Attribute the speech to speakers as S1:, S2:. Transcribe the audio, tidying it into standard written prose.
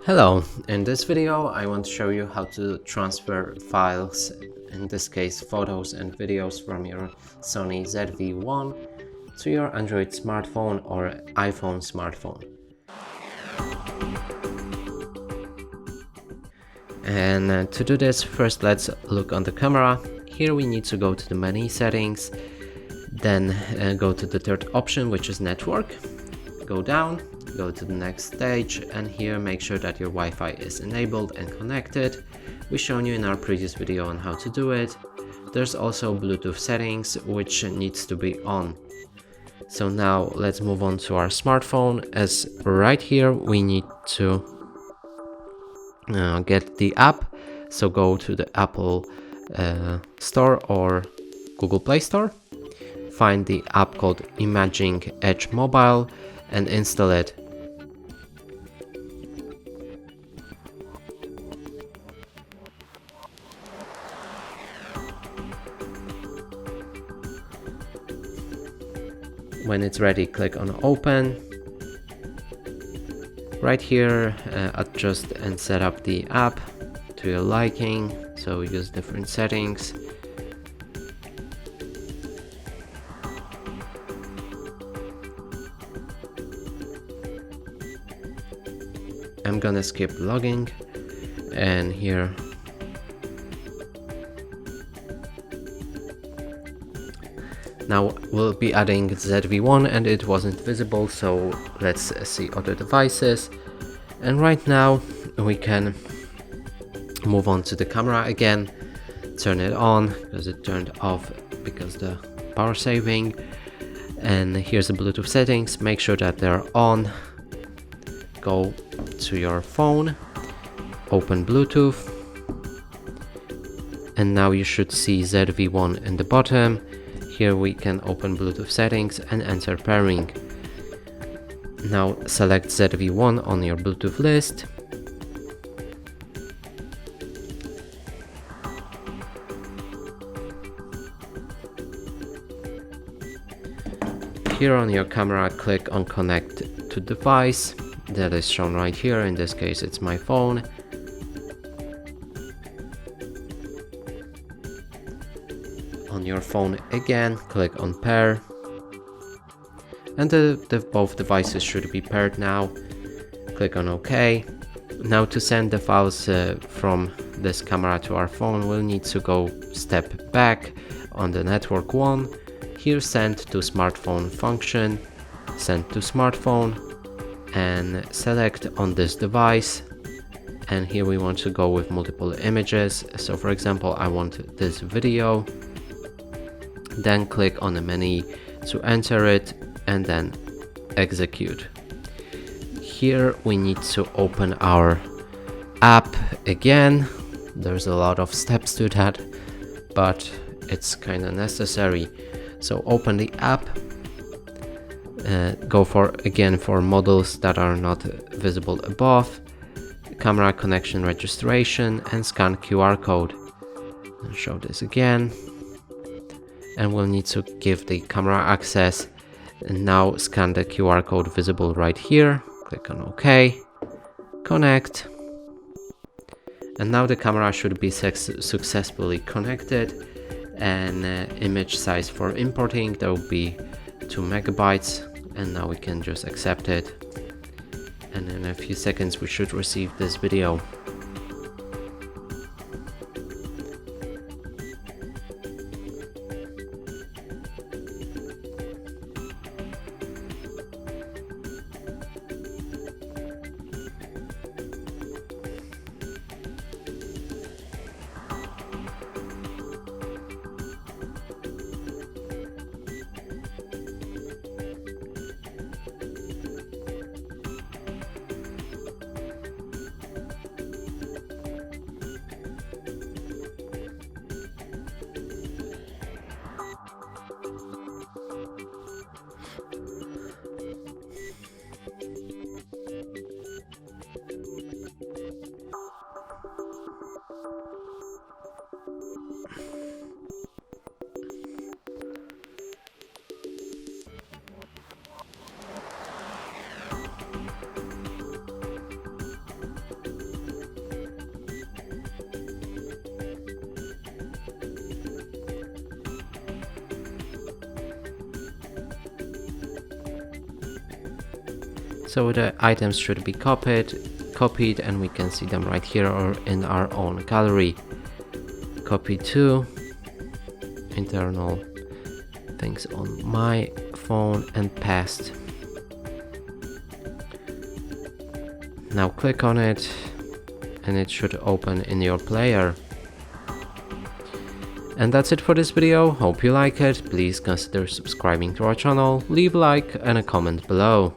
S1: Hello, in this video I want to show you how to transfer files, in this case photos and videos from your Sony ZV-1 to your Android smartphone or iPhone smartphone. And to do this, first let's look on the camera. Here we need to go to the menu settings, then go to the third option, which is network. Go down, go to the next stage, and here make sure that your Wi-Fi is enabled and connected. We've shown you in our previous video on how to do it. There's also Bluetooth settings, which needs to be on. So now let's move on to our smartphone, as right here we need to get the app. So go to the Apple Store or Google Play Store, find the app called Imaging Edge Mobile and install it. When it's ready, click on open. Right here, adjust and set up the app to your liking, so use different settings. I'm gonna skip logging, and here now we'll be adding ZV-1 and it wasn't visible, so let's see other devices. And right now we can move on to the camera again, turn it on because it turned off because the power saving. And here's the Bluetooth settings, make sure that they're on. Go to your phone, open Bluetooth, and now you should see ZV-1 in the bottom. Here we can open Bluetooth settings and enter pairing. Now select ZV-1 on your Bluetooth list. Here on your camera, click on connect to device. That is shown right here. In this case, it's my phone. On your phone again, click on pair. And both devices should be paired now. Click on OK. Now to send the files from this camera to our phone, we'll need to go step back on the network one. Here send to smartphone function, send to smartphone, and select on this device. And here we want to go with multiple images. So for example, I want this video. Then click on the menu to enter it and then execute. Here we need to open our app again. There's a lot of steps to that, but it's kind of necessary. So open the app, go for models that are not visible above, camera connection registration, and scan QR code. I'll show this again. And we'll need to give the camera access. And now scan the QR code visible right here. Click on OK, connect. And now the camera should be successfully connected. And image size for importing, there will be 2 megabytes. And now we can just accept it. And in a few seconds we should receive this video. So the items should be copied, and we can see them right here or in our own gallery. Copy to internal things on my phone and paste. Now click on it and it should open in your player. And that's it for this video. Hope you like it. Please consider subscribing to our channel, leave a like and a comment below.